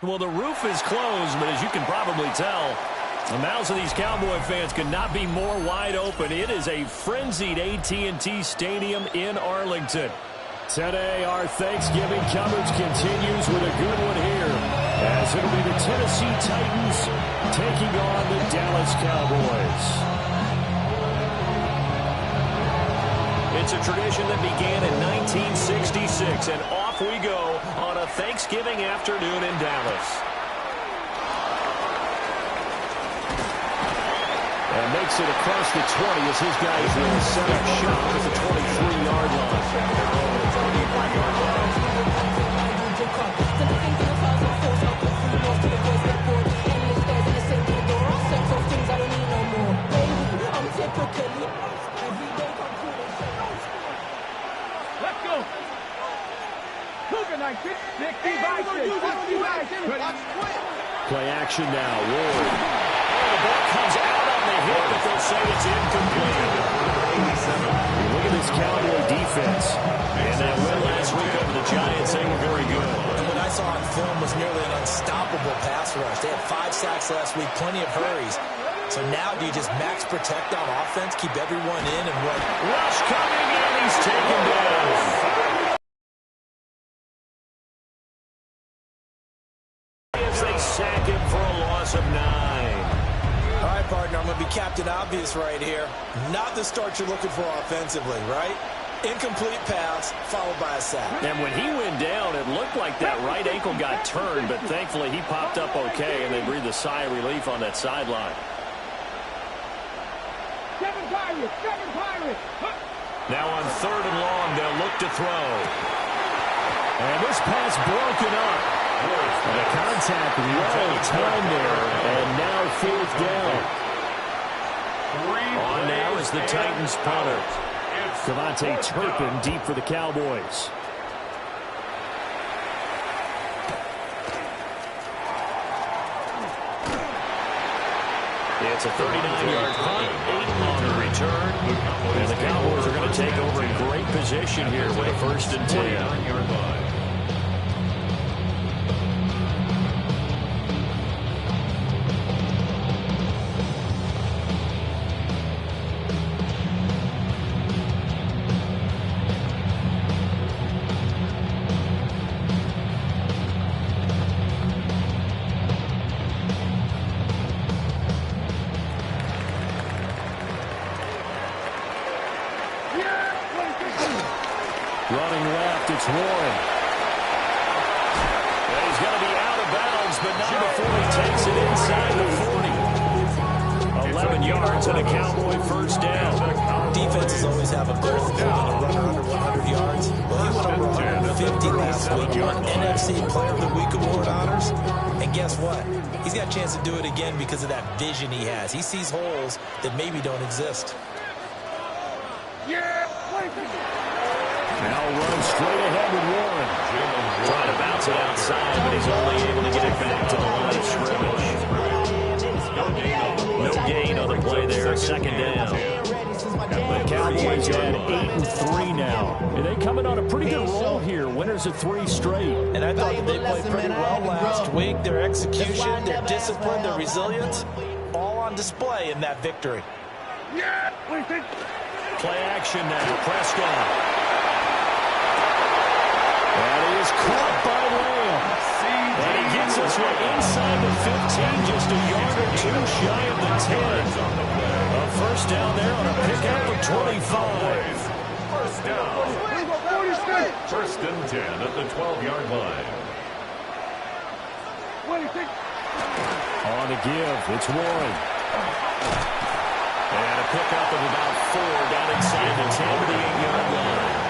Well, the roof is closed, but as you can probably tell, the mouths of these Cowboy fans could not be more wide open. It is a frenzied AT&T Stadium in Arlington. Today, our Thanksgiving coverage continues with a good one here, as it'll be the Tennessee Titans taking on the Dallas Cowboys. It's a tradition that began in 1966, and off we go on a Thanksgiving afternoon in Dallas. And makes it across the 20 as his guys will set up shop at the 23-yard line. Let's go. Cougar night, 65. Play action now. Ward. Oh, the ball comes out on the hit, but they'll say it's incomplete. Look at this Cowboy defense. And that win last week over the Giants, they were very good. And what I saw on film was nearly an unstoppable pass rush. They had 5 sacks last week, plenty of hurries. So now do you just max protect on offense, keep everyone in, and what? Rush coming in, he's taken down. As they sack him for a loss of 9. All right, partner, I'm going to be Captain Obvious right here. Not the start you're looking for offensively, right? Incomplete pass, followed by a sack. And when he went down, it looked like that right ankle got turned, but thankfully he popped up okay, and they breathed a sigh of relief on that sideline. Seven Pirates. Now on 3rd and long, they'll look to throw. And this pass broken up. And the contact well timed there, and now 4th down. On now is the Titans punter. Devontae Turpin deep for the Cowboys. It's a 39-yard punt, 8 on the return. And the Cowboys are going to take over in great position here with a 1st and 10. Running left, it's Warren. And he's going to be out of bounds, but not before he takes it inside the 40. 11 yards and a Cowboy 1st down. Defenses always have a goal of holding a runner under 100 yards. Well, he went over 150 last week, won NFC Player of the Week award honors. And guess what? He's got a chance to do it again because of that vision he has. He sees holes that maybe don't exist. Now run straight ahead with Warren. Trying to bounce it outside, but he's only able to get it back to the line of scrimmage. No gain on the play there. 2nd down. The Cowboys at 8-3 now. And they coming on a pretty good roll here. Winners of 3 straight. And I thought that they played pretty well last week. Their execution, their discipline, their resilience, all on display in that victory. Play action now. Prescott. That is caught by Lamb. And he gets us right inside the 15, just a yard or 2 shy of the 10. A 1st down there on a pickup of 25. 1st down. 1st and 10 at the 12-yard line. On the give, it's Warren. And a pickup of about 4 down inside the 10 to the 8-yard line.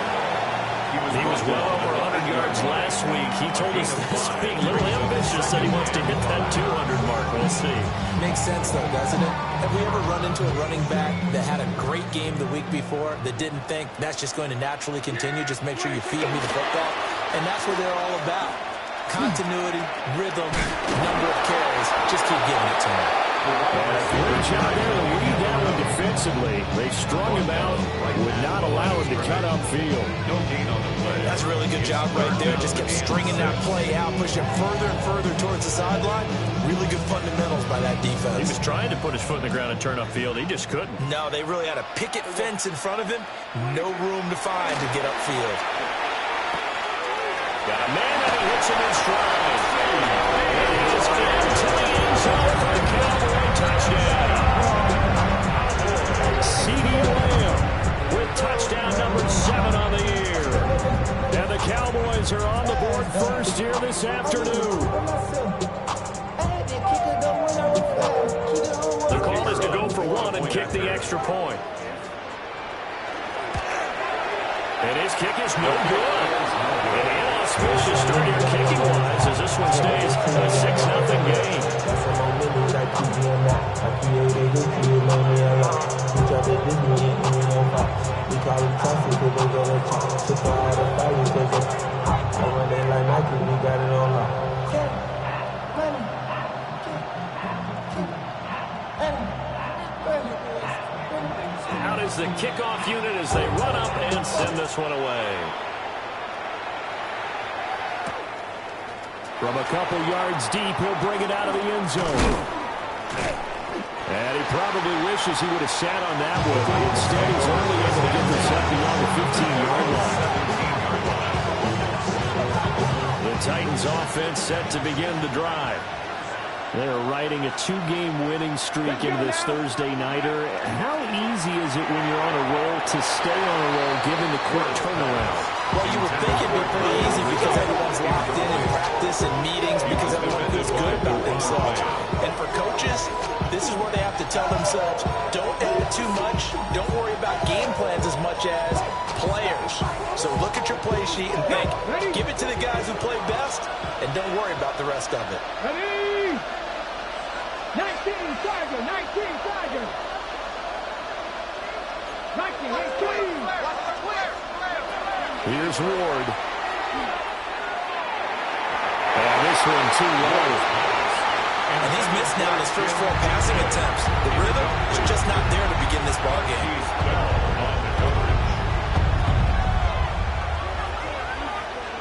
He was well over 100 yards last week. He told us this week, a little ambitious, that he wants to hit that 200 mark. We'll see. Makes sense, though, doesn't it? Have we ever run into a running back that had a great game the week before that didn't think that's just going to naturally continue? Just make sure you feed me the football. And that's what they're all about. Continuity, rhythm, number of carries. Just keep giving it to me. Good job there to lead that one defensively. They strung him out, would not allow him to cut upfield. That's a really good job right there. Just kept stringing that play out, pushing further and further towards the sideline. Really good fundamentals by that defense. He was trying to put his foot in the ground and turn upfield. He just couldn't. No, they really had a picket fence in front of him. No room to find to get upfield. Got a man and he hits him in stride. And he is into the end zone for a Cowboy touchdown. CeeDee Lamb with touchdown number 7 on the year. And the Cowboys are on the board first here this afternoon. The call is to go for 1 and kick the extra point. And his kick is no good. An inauspicious start here kicking-wise as this one stays a 6-0 game. Out is the kickoff unit as they run up and send this one away. From a couple yards deep, he'll bring it out of the end zone. And he probably wishes he would have sat on that one. Instead, he's only able to get this up beyond the 15-yard line. The Titans offense set to begin the drive. They're riding a 2-game winning streak into this Thursday nighter. How easy is it when you're on a roll to stay on a roll given the quick turnaround? Well, you would think it'd be pretty easy because everyone's locked in practice and meetings because everyone feels good about themselves. And for coaches, this is where they have to tell themselves, don't add too much, don't worry about game plans as much as players. So look at your play sheet and think, give it to the guys who play best, and don't worry about the rest of it. Ready? 19 Tiger, 19 Tiger. 19, 18. Here's Ward. And this one too low. And he's missed now in his first 4 passing attempts. The rhythm is just not there to begin this ball game.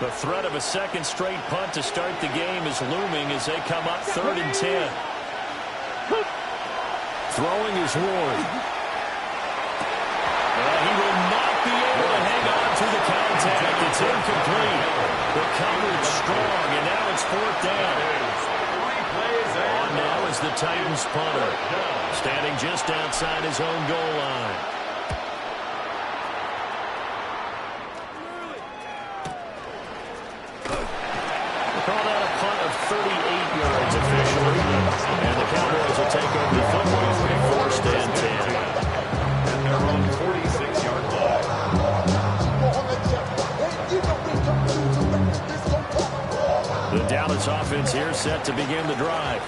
The threat of a second straight punt to start the game is looming as they come up 3rd and 10. Throwing is Ward. And he will not be able to hang on to the contact. It's incomplete. The coverage strong, and now it's 4th down. On now is the Titans punter, standing just outside his own goal line. Call that a punt of 38 yards officially. And the Cowboys will take over the football with 1st and 10. And they're on 46-yard line. The Dallas offense here set to begin the drive.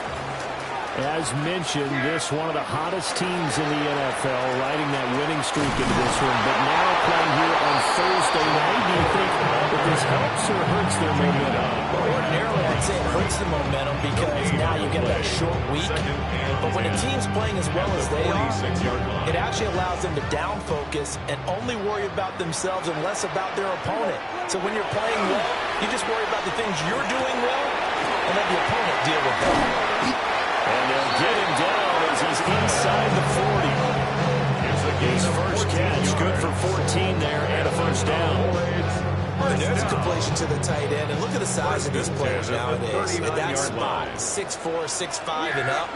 As mentioned, this one of the hottest teams in the NFL, riding that winning streak into this one. But now playing here on Thursday night, do you think that this helps or hurts their momentum? Ordinarily, I'd say it hurts the momentum because now you get that short week. But when a team's playing as well as they are, it actually allows them to down focus and only worry about themselves and less about their opponent. So when you're playing well, you just worry about the things you're doing well and let the opponent deal with that. And they'll get him down as he's inside the 40. His first catch, good for 14 there and a 1st down. And there's a completion to the tight end. And look at the size of these players nowadays. At that spot, 6'4", 6'5", and up.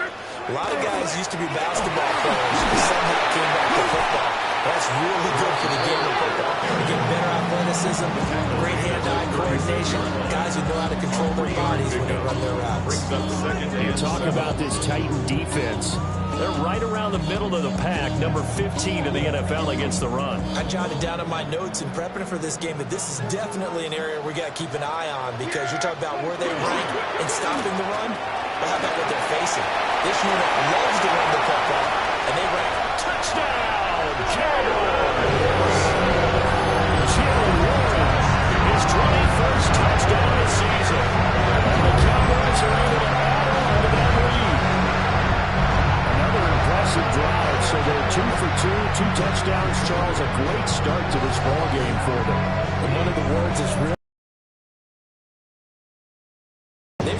A lot of guys used to be basketball players who somehow came back to football. That's really good for the game of football. You get better athleticism, great hand-eye coordination, guys who know how to control their bodies when they run their routes. You talk about this Titan defense. They're right around the middle of the pack, number 15 in the NFL against the run. I jotted down in my notes in prepping for this game that this is definitely an area we got to keep an eye on because you're talking about where they rank in stopping the run. Well, how about what they're facing? This unit loves to run the football, and they rank touchdown, Jaguars! Jalen Warren, his 21st touchdown this season. And the Cowboys are able to add on to that lead.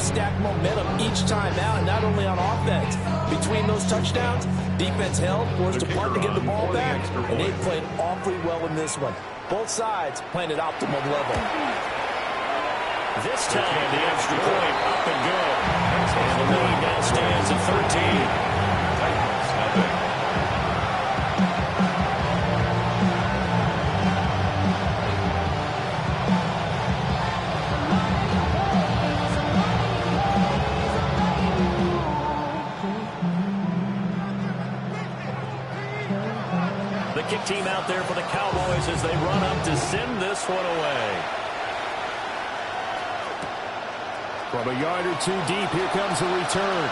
stacked momentum each time out, and not only on offense. Between those touchdowns, defense held, forced to punt to get the ball back, and they played awfully well in this one. Both sides playing at optimum level. This time, the extra point up and good. And the lead now stands at 13. The kick team out there for the Cowboys as they run up to send this one away. From a yard or two deep, here comes the return.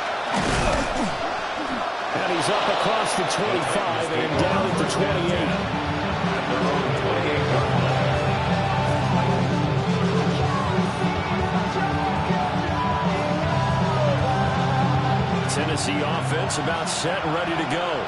And he's up across the 25 and down at the 28. Tennessee offense about set and ready to go.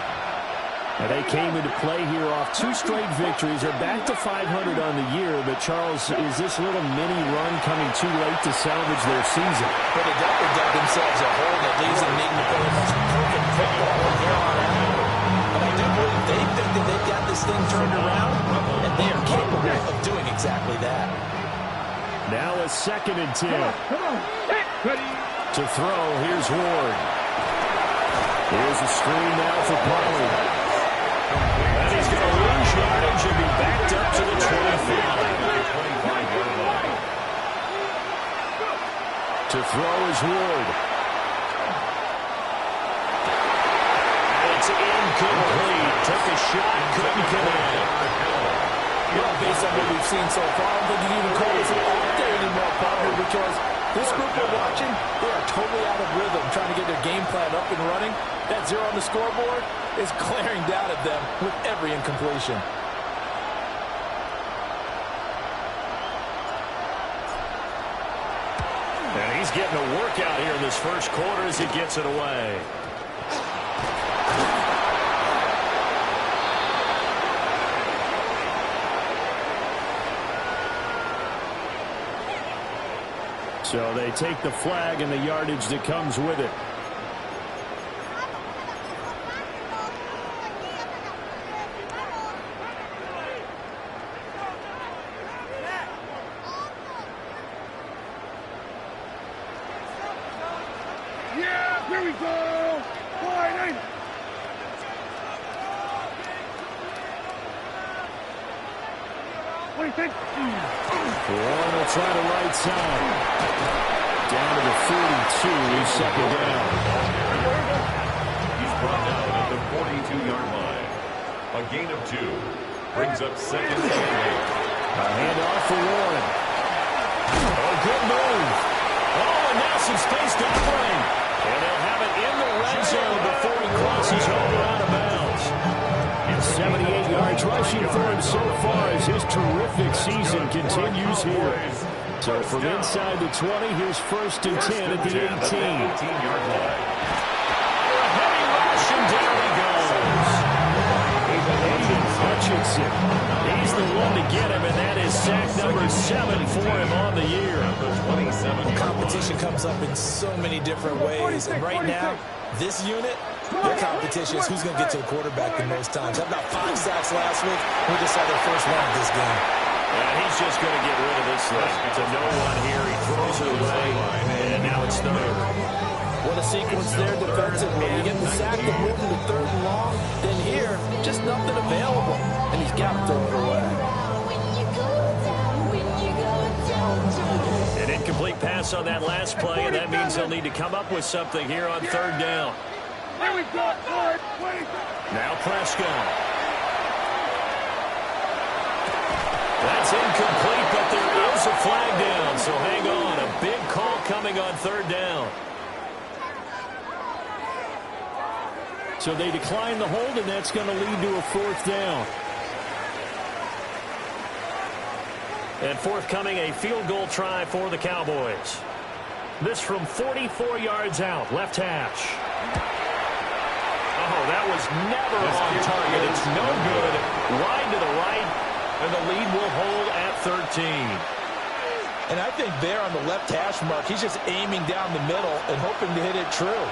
And they came into play here off 2 straight victories. They're back to 500 on the year. But, Charles, is this little mini run coming too late to salvage their season? But they definitely dug themselves a hole that leaves them needing to play a much perfect football from here on out. But I do believe they think that they've got this thing turned around, and they are capable of doing exactly that. Now a 2nd and 10. Come on. Ready. To throw, here's Ward. Here's a screen now for Pollard. And he's going to lose yardage and be backed up to the 25. To throw is Ward. And it's incomplete. Took a shot, couldn't connect. Well, based on what we've seen so far, I don't think you can even call this an off day anymore, partner, because this group we're watching, they are totally out of rhythm, trying to get their game plan up and running. That 0 on the scoreboard is glaring down at them with every incompletion. And he's getting a workout here in this first quarter as he gets it away. So they take the flag and the yardage that comes with it. Yeah, here we go. Wide in. What do you think? Warren will try the right side. Down to the 42, second down. He's brought down at the 42-yard line. A gain of 2 brings up 2nd and 8. A handoff for Warren. Oh, good move. Oh, and now some space to bring. And they'll have it in the red zone before he crosses over out of bounds. 78 yards rushing for him so far as his terrific season continues here. So from inside the 20, here's 1st and 10 at the 18. 18-yard line. A heavy rush, and down he goes. Aiden Hutchinson. He's the one to get him, and that is sack number 7 for him on the year. Competition comes up in so many different ways, and right now, this unit, their competition is who's going to get to the quarterback the most times. Had about 5 sacks last week. We just saw their first one of this game. Yeah, he's just going to get rid of this thing. To no one here, he throws it away, and now it's 3rd. What a sequence there defensively. You get the sack to move him to 3rd and long, then here, just nothing available, and he's got to throw it away. An incomplete pass on that last play, and that means they'll need to come up with something here on 3rd down. Here we go. Now Prescott. That's incomplete, but there is a flag down, so hang on. A big call coming on 3rd down. So they decline the hold, and that's going to lead to a 4th down. And forthcoming, a field goal try for the Cowboys. This from 44 yards out, left hash. Oh, that was never on target. It's no good. Wide to the right, and the lead will hold at 13. And I think there on the left hash mark, he's just aiming down the middle and hoping to hit it true.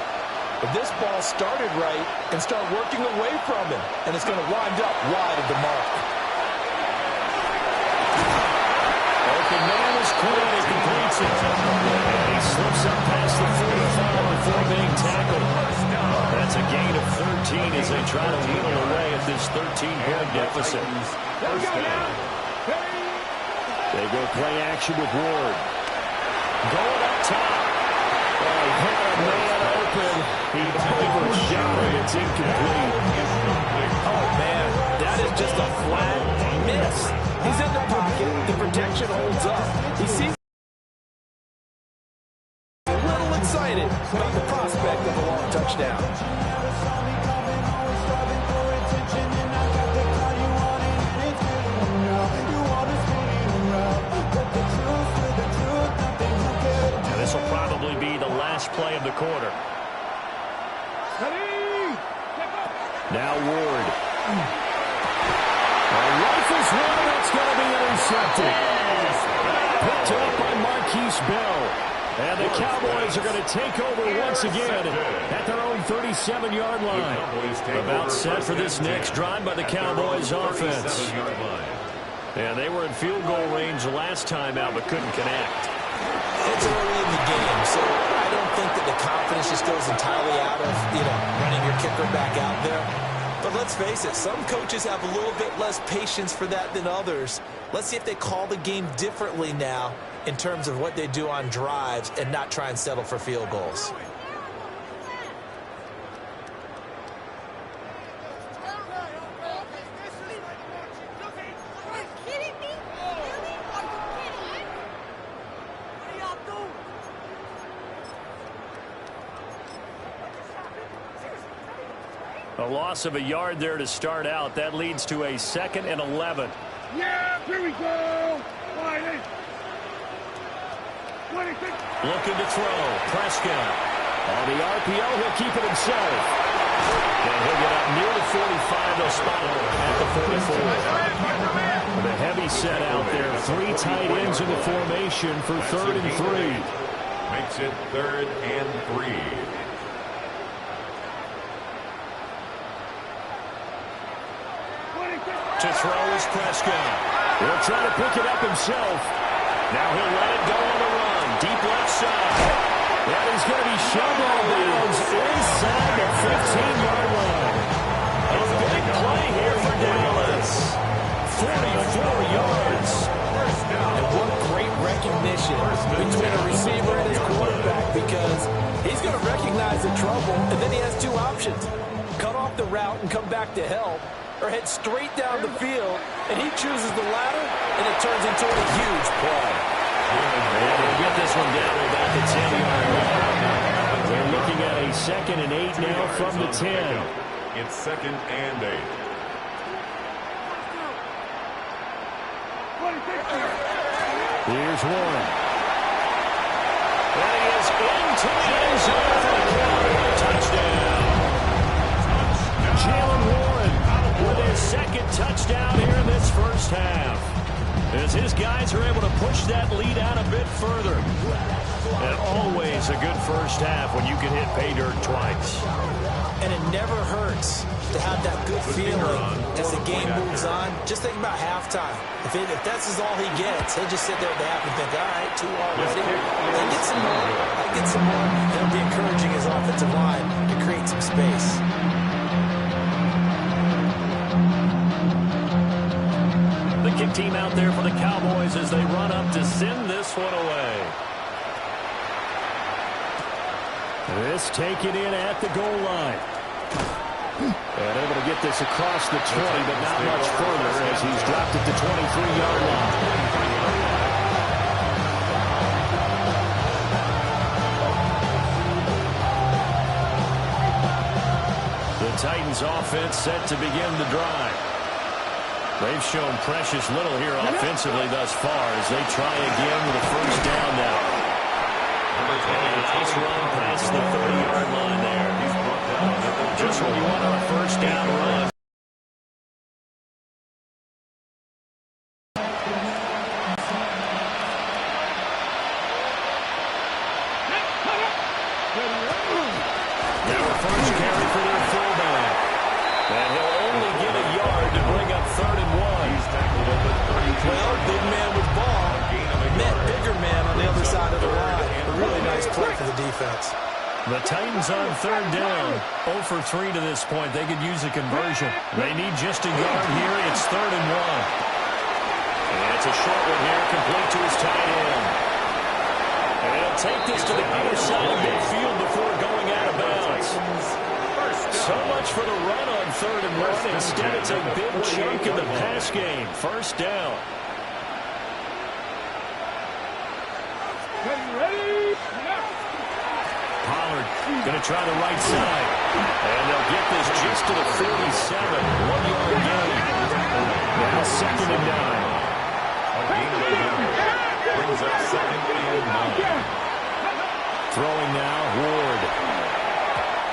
But this ball started right and start working away from him, and it's going to wind up wide of the mark. Open man is clear. He completes it. And he slips up past the 45 before being tackled. That's a gain of 13 as they try to whittle away at this 13-point deficit. They go play action with Ward. Going up top. Oh, he had a man open. He overshot it. It's incomplete. Oh, man, that is just a flat miss. He's in the pocket. The protection holds up. He sees a little excited about the prospect of a long touchdown. This will probably be the last play of the quarter. Now Ward. Rifles one. That's going to be intercepted. Picked up by Marquise Bell. And the Cowboys are going to take over once again at their own 37-yard line. About set for this next drive by the Cowboys offense. And they were in field goal range the last time out but couldn't connect. It's early in the game, so I don't think that the confidence just goes entirely out of, running your kicker back out there. But let's face it, some coaches have a little bit less patience for that than others. Let's see if they call the game differently now in terms of what they do on drives and not try and settle for field goals. A loss of a yard there to start out. That leads to a 2nd and 11. Yeah, here we go. Looking to throw. Prescott. On the RPO, he'll keep it himself. And he'll get up near the 45. They'll spot him at the 44. With a heavy set out there. 3 tight ends in the formation for 3rd and 3. Makes it 3rd and 3. To throw is Prescott. He'll try to pick it up himself. Now he'll let it go on the run. Deep left side. That is going to be shoved out of bounds inside the 15-yard line. A big play here for Dallas. 44 yards. And what great recognition between a receiver and his quarterback, because he's going to recognize the trouble, and then he has 2 options. Cut off the route and come back to help, or head straight down the field, and he chooses the latter, and it turns into a huge play. And they'll get this one down to about the 10-yard line. They're looking at a 2nd and 8 now from the 10. It's 2nd and 8. Here's Warren. And he is into the end zone. Touchdown. Jalen Warren with his 2nd touchdown here in this first half. As his guys are able to push that lead out a bit further. And always a good first half when you can hit pay dirt twice. And it never hurts to have that good feeling as the game moves on. Just think about halftime. If that's all he gets, he'll just sit there at the half and think, all right, 2 already. They get some more. I get some more. He'll be encouraging his offensive line to create some space. The kick team out there for the Cowboys as they run up to send this one away. This taken in at the goal line. And able to get this across the 20, but not much further as he's dropped at the 23-yard line. The Titans offense set to begin the drive. They've shown precious little here offensively thus far as they try again with a first down now. Nice run past the 30-yard line there. Just what you want on a first down run. first carry for their fullback. And he'll only get a yard to bring up 3rd and 1. He's tackled at the 32. Well, big man with ball met bigger man on the other side of the line. A really nice play for the defense. The Titans on 3rd down. 0 for 3 to this point. They could use a conversion. They need just a yard here. It's 3rd and 1. And it's a short one here, complete to his tight end. And he'll take this to the other side of midfield before going out of bounds. So much for the run on 3rd and 1. Instead, it's a big chunk in the pass game. First down. Ready? Pollard going to try the right side. And they'll get this just to the 47. 1-yard gain. Now 2nd and 9. A gain of 9. Brings up 2nd and 9. Throwing now, Ward.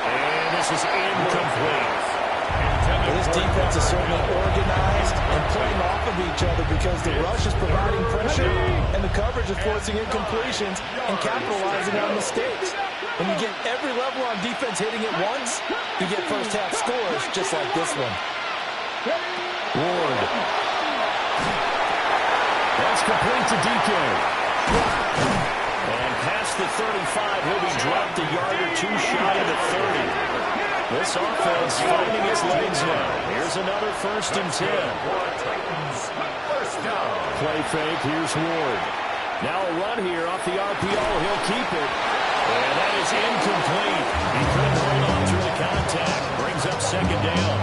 And this is incomplete. This defense is certainly organized and playing off of each other because the rush is providing pressure and the coverage is forcing incompletions and capitalizing on mistakes. When you get every level on defense hitting it once, you get first half scores just like this one. Ward. That's complete to DK. And past the 35, he'll be dropped a yard or two shy of the 30. This offense finding its legs now. Here's another 1st and 10. Play fake, here's Ward. Now a run here off the RPO, he'll keep it. And that is incomplete. He couldn't hold on through the contact. Brings up 2nd down.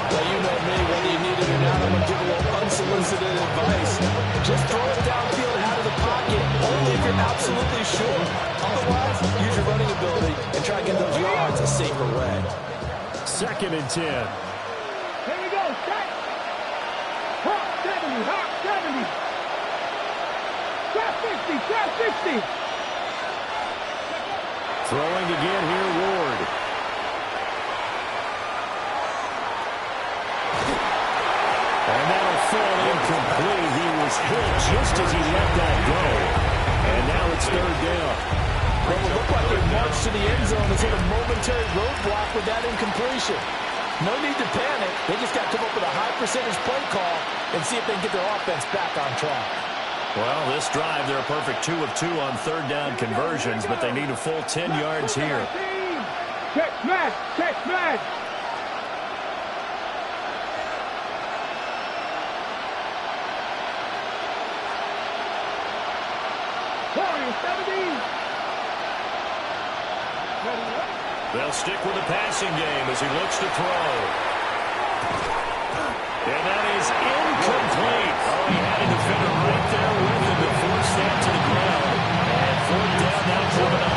Well, you know me, whether you need it or not, I'm going to give a little unsolicited advice. Just throw it downfield and out of the pocket, only if you're absolutely sure. Otherwise, use your running ability and try to get those yards a safer way. 2nd and 10. Here we go. Set. Hot 70. Hot 70. Trap 60. Trap 60. Throwing again here, Ward. And that'll fall incomplete. He was hit just as he let that go. And now it's 3rd down. Well, it looked like they marched to the end zone as hit a momentary roadblock with that incompletion. No need to panic. They just got to come up with a high percentage play call and see if they can get their offense back on track. Well, this drive, they're a perfect 2 of 2 on 3rd down conversions, but they need a full 10 yards here. Check smash. Check smash. They'll stick with the passing game as he looks to throw. And that is incomplete. Oh, he had a defender right there with him to force that to the ground. And 4th down now coming up.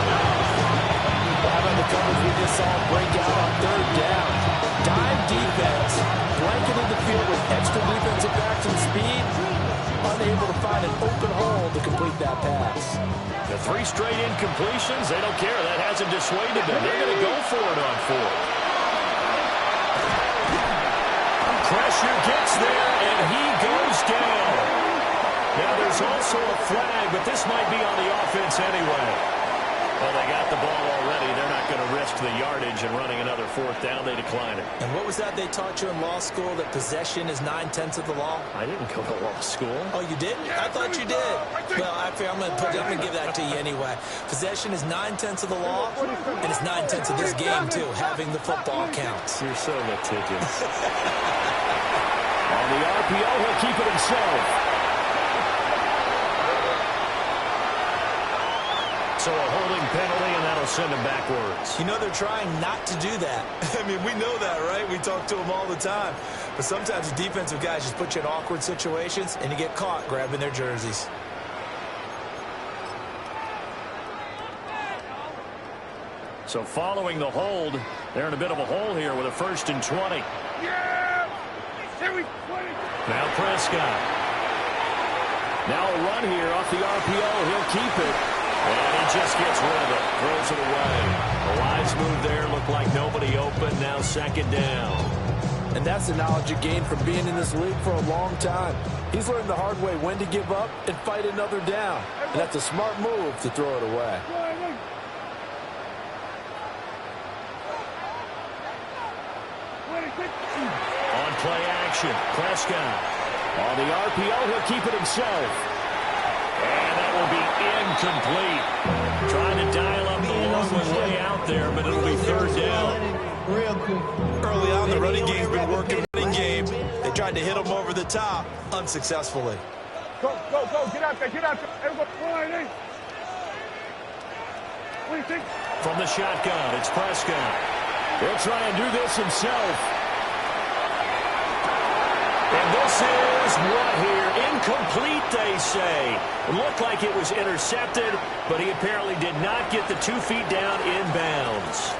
How about the coverage we just saw break out on 3rd down? Dime defense, blanketed the field with extra defensive backs and speed, unable to find an open hole to complete that pass. The 3 straight incompletions, they don't care. That hasn't dissuaded them. They're going to go for it on 4th. Pressure gets there, and he goes down. Now, there's also a flag, but this might be on the offense anyway. Well, they got the ball already. They're not going to risk the yardage and running another 4th down. They decline it. And what was that they taught you in law school, that possession is 9/10 of the law? I didn't go to law school. Oh, you didn't? I thought you did. Well, actually, I'm going to give that to you anyway. Possession is 9/10 of the law, and it's 9/10 of this game, too. Having the football counts. You're so litigious. On the RPO, he'll keep it himself. So a holding penalty, and that'll send him backwards. You know, they're trying not to do that. I mean, we know that, right? We talk to them all the time. But sometimes the defensive guys just put you in awkward situations, and you get caught grabbing their jerseys. So following the hold, they're in a bit of a hole here with a 1st and 20. Yeah! Here we go. Now Prescott. Now a run here off the RPO. He'll keep it. And he just gets rid of it. Throws it away. A wise move there. Looked like nobody open. Now 2nd down. And that's the knowledge you gain from being in this league for a long time. He's learned the hard way when to give up and fight another down. And that's a smart move to throw it away. On play action, Prescott. On the RPO, he'll keep it himself. And that will be incomplete. Trying to dial up the long one way out there, but it'll be third down. Early on, the running game's been working. Running game. They tried to hit him over the top, unsuccessfully. Go, go, go. Get out there, get out there. Everybody, what do you think? From the shotgun, it's Prescott. He'll try and do this himself. And this is what here? Incomplete, they say. It looked like it was intercepted, but he apparently did not get the 2 feet down inbounds.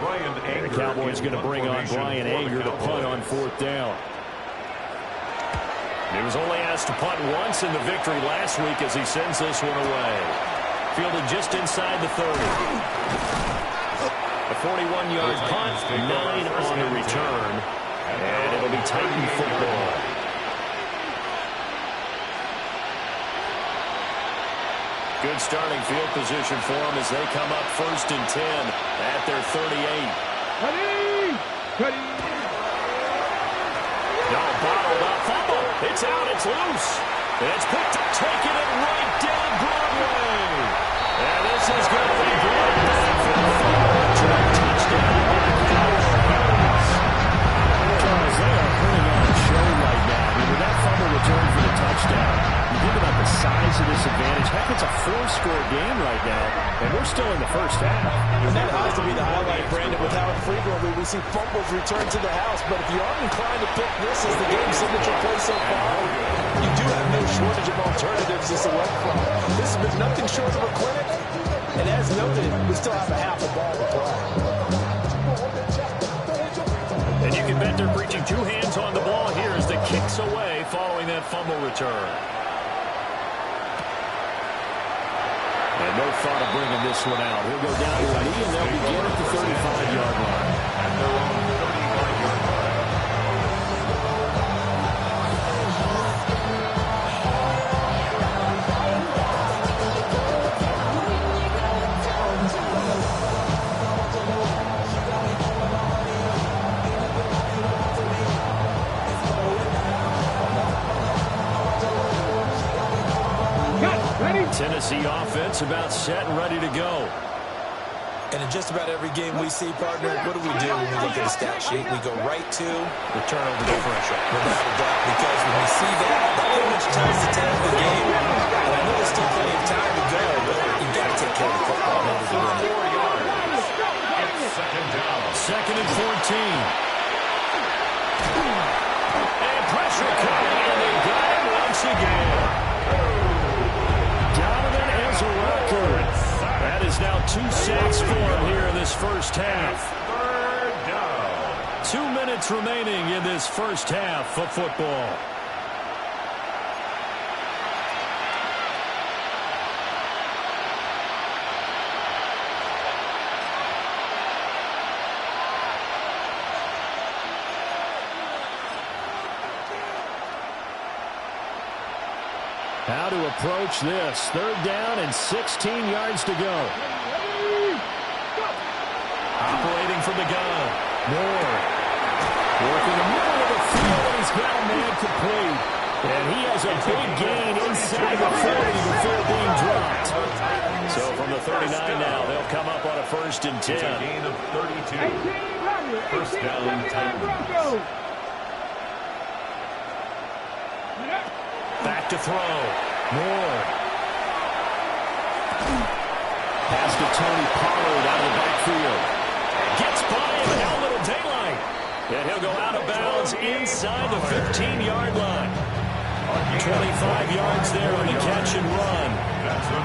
The Cowboys going to bring on Brian Anger to punt on fourth down. He was only asked to punt once in the victory last week as he sends this one away. Fielded just inside the 30. A 41-yard punt, 9 on the return. And it'll be Titan football. Good starting field position for them as they come up 1st and 10 at their 38. Ready! No, bottled up, fumble. It's out, it's loose. It's picked up, taking it right down Broadway. And this is going to be brought back for the fumble return touchdown. Charles, they are putting on a show right now. I mean, with that fumble return for the touchdown, you think about the size of this advantage. Heck, it's a 4-score game right now, and we're still in the first half. And that has to be the highlight, Brandon, with how frequently we see fumbles return to the house. But if you aren't inclined to pick this as the game signature play so far, you do have no shortage of alternatives to select from. This has been nothing short of a clinic, and as noted, we still have a half a ball to play. And you can bet they're preaching 2 hands on the ball here as the kick's away following that fumble return. And no thought of bringing this one out. He'll go down to a knee, and they'll begin at the 35-yard line. At their own 35-yard line. Tennessee offense about set and ready to go. And in just about every game we see, partner, what do when we look at the stat sheet? We go right to the turnover differential. Without a doubt, because when we see that, that pretty much tells the tale of the game. And I know there's still plenty of time to go, but you've got to take care of the football numbers to win it. 4 yards. It's 2nd down. 2nd and 14. And pressure coming, and they got him once again. Donovan Ezra. That is now 2 sacks for him here in this first half. 3rd down. 2 minutes remaining in this first half of football. How to approach this. 3rd down and 16 yards to go. Operating from the gun. Moore. Working the middle of the field, and he's got a man complete. And he has a big gain inside the 40 before being dropped. So from the 39 now, they'll come up on a 1st and 10. It's a gain of 32. 1st down, Titans. Back to throw. Moore. Pass to Tony Pollard out of the backfield. Gets by him and now a little daylight. And he'll go out of bounds inside the 15-yard line. 25 yards there on the catch and run.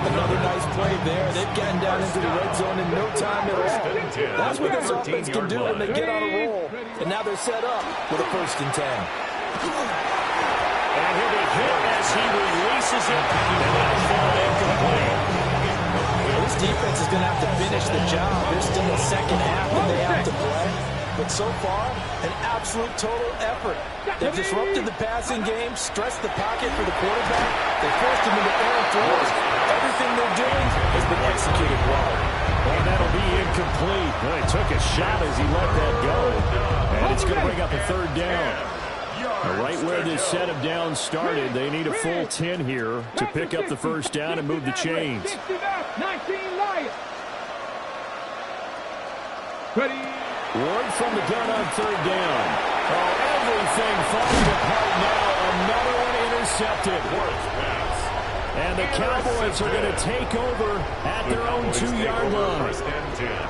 Another nice play there. They've gotten down into the red zone in no time at all. That's what this offense can do when they get on a roll. And now they're set up with a 1st and 10. And he'll be hit as he releases it. And that'll fall incomplete. This defense is going to have to finish the job. There's still a 2nd half that they have to play. But so far, an absolute total effort. They've disrupted the passing game, stressed the pocket for the quarterback. They forced him into errant throws. Everything they're doing has been executed well. And that'll be incomplete. incomplete. Well, he took a shot as he let that go. And it's going to bring up a third down. Right where this set of downs started, they need a full 10 here to pick up the first down and move the chains. 19 Lions. Ready. Ward from the gun on third down. Oh, everything falling apart now. Another one intercepted. And the Cowboys are going to take over at their own 2-yard line.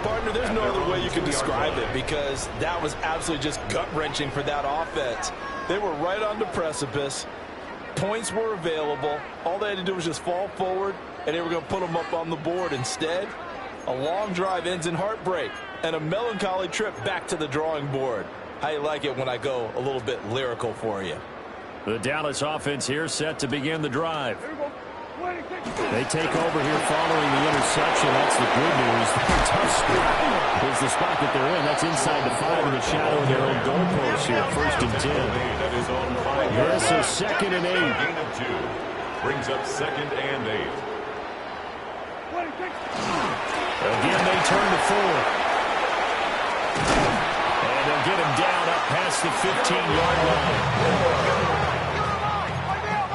Partner, there's no other way you can describe it because that was absolutely just gut-wrenching for that offense. They were right on the precipice. Points were available. All they had to do was just fall forward, and they were going to put them up on the board. Instead, a long drive ends in heartbreak and a melancholy trip back to the drawing board. How you like it when I go a little bit lyrical for you? The Dallas offense here set to begin the drive. They take over here following the interception. That's the good news. The tough spot is the spot that they're in. That's inside the 5 in the shadow of their own goalpost here. First and 10. This is second and 8. Gain of 2 brings up second and 8. Again, they turn to 4. And they'll get him down up past the 15-yard line.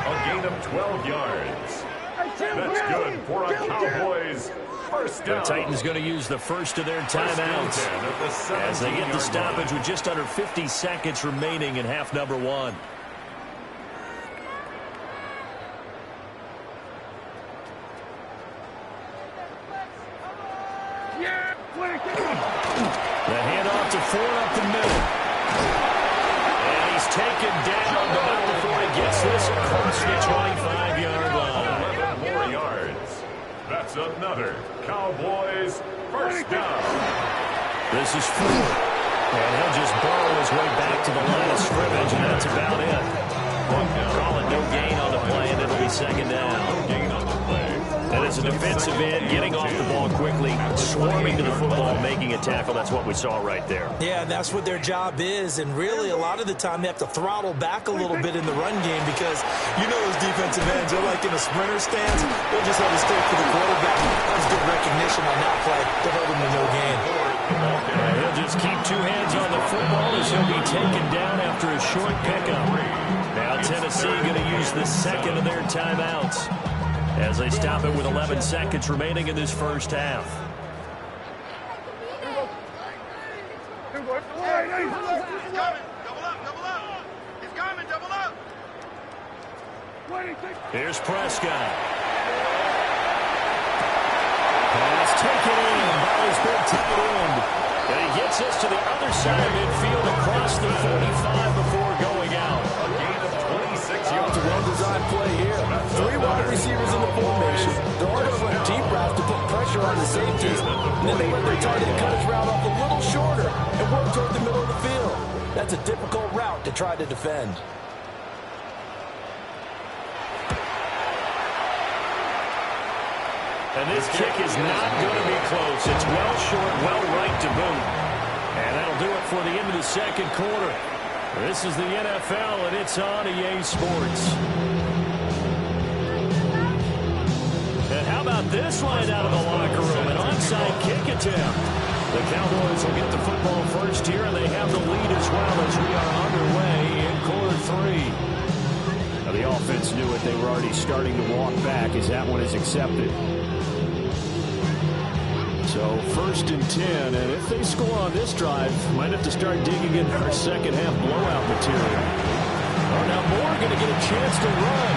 A gain of 12 yards. That's good for a Cowboys first down. The Titans going to use the first of their timeouts as they get the stoppage with just under 50 seconds remaining in half number 1. The handoff to Ford up the middle. And he's taken down, but not before he gets this across the 25-yard line. 11 more yards. That's another Cowboys first down. This is Ford. And he'll just burrow his way back to the line of scrimmage, and that's about it. Call it no gain on the play, and it'll be second down. Gain on the play. And as a defensive end, getting off the ball quickly, swarming to the football, making a tackle. That's what we saw right there. Yeah, that's what their job is, and really a lot of the time they have to throttle back a little bit in the run game because you know those defensive ends, they're like in a sprinter stance. They'll just have to stick to the quarterback. That was good recognition on that play to hold him to no gain. He'll just keep 2 hands on the football as he'll be taken down after a short pickup. Now Tennessee going to use the second of their timeouts as they stop it with 11 seconds remaining in this first half. Here's Prescott. Pass taken in by his big tight end. And he gets us to the other side of midfield across the 45 before going out. A gain of 26 yards. It's a well-designed play here. 3 wide receivers in the formation. They're all going to run deep routes to put pressure on the safeties. And then they let their tight end cut his route off a little shorter and work toward the middle of the field. That's a difficult route to try to defend. And this kick is not going to be close. It's well short, well right to boot. And that'll do it for the end of the second quarter. This is the NFL, and it's on EA Sports. And how about this line out of the locker room? An onside kick attempt. The Cowboys will get the football first here, and they have the lead as well as we are underway in quarter 3. Now, the offense knew it. They were already starting to walk back as that one is accepted. So first and 10, and if they score on this drive, might have to start digging in our second half blowout material. Oh, now Moore going to get a chance to run.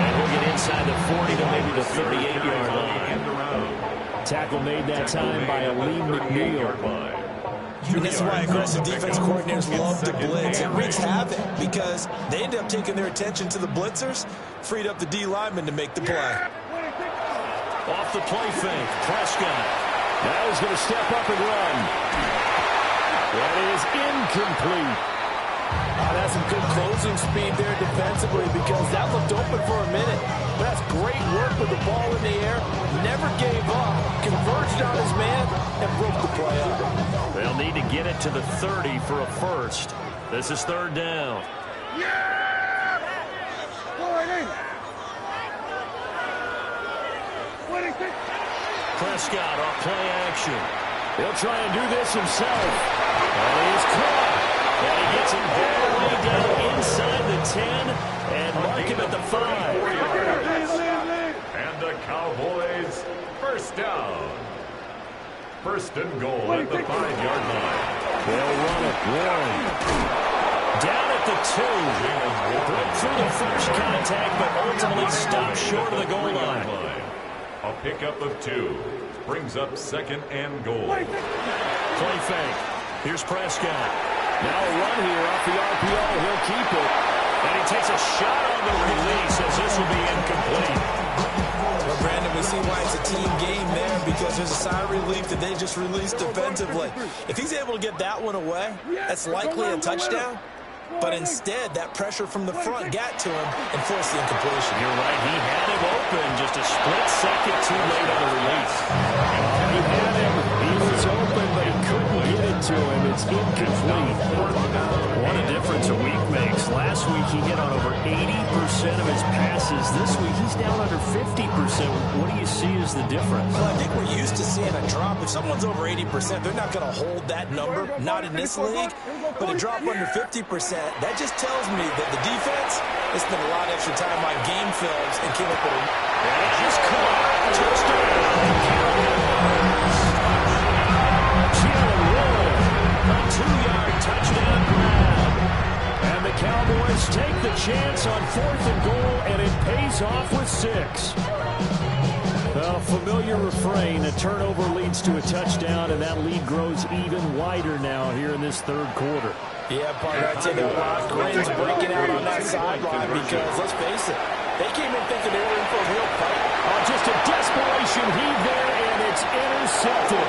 And he'll get inside the 40 to maybe the 38-yard line. Tackle made that time by Aleem McNeil. And this is why aggressive defense coordinators love to blitz. It wreaks havoc because they end up taking their attention to the blitzers, freed up the D lineman to make the play. Off the play fake, Prescott. Now he's going to step up and run. That is incomplete. That's some good closing speed there defensively because that looked open for a minute. But that's great work with the ball in the air. Never gave up, converged on his man, and broke the play up. They'll need to get it to the 30 for a first. This is third down. Prescott off play action. He'll try and do this himself. And he is caught. And he gets it all the way down inside the 10 and mark him at the 5. And the Cowboys first down. First and goal at the 5-yard line. They'll run it. Warren. Down at the 2. Broke through the first contact, but ultimately stopped short of the goal line. A pickup of 2 brings up second and goal. Play fake. Here's Prescott. Now a run here off the RPO. He'll keep it. And he takes a shot on the release as this will be incomplete. Well, Brandon, we see why it's a team game there, because there's a sigh of relief that they just released defensively. If he's able to get that one away, that's likely a touchdown. But instead, that pressure from the front got to him and forced the incompletion. You're right. He had him open just a split second too late on the release. He had him. He was open, but he couldn't get it to him. It's incomplete. What a difference a week makes. Last week, he hit on over 80% of his passes. This week, he's down under 50%. What do you see as the difference? Well, I think we're used to seeing a drop. If someone's over 80%, they're not going to hold that number. Not in this league. But a drop under 50%, that just tells me that the defense has spent a lot of extra time on game films and came up with a... And it just caught. Touchdown. Jalen Warren, a 2-yard touchdown grab. And the Cowboys take the chance on 4th and goal, and it pays off with 6. A familiar refrain, a turnover leads to a touchdown, and that lead grows even wider now here in this 3rd quarter. Yeah, partner, I'd say there are a lot of grins breaking out on that sideline because, let's face it, they came in thinking they were in for a real fight. Just a desperation heave there, and it's intercepted.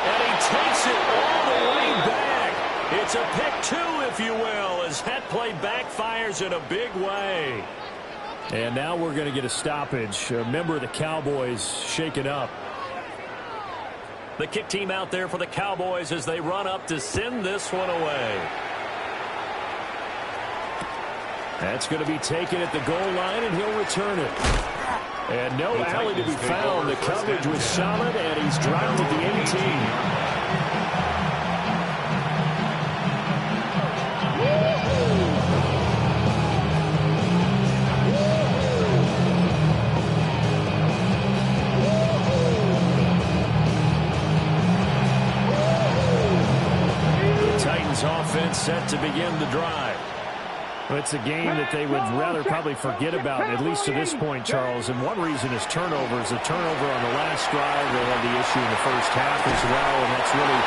And he takes it all the way back. It's a pick 2, if you will, as that play backfires in a big way. And now we're going to get a stoppage. A member of the Cowboys shaken up. The kick team out there for the Cowboys as they run up to send this one away. That's going to be taken at the goal line, and he'll return it. And no alley to be found. The coverage was solid, and he's dropped at the 18. Offense set to begin the drive. Well, it's a game that they would rather probably forget about, at least to this point, Charles. And one reason is turnovers. A turnover on the last drive. They had the issue in the first half as well, and that's really,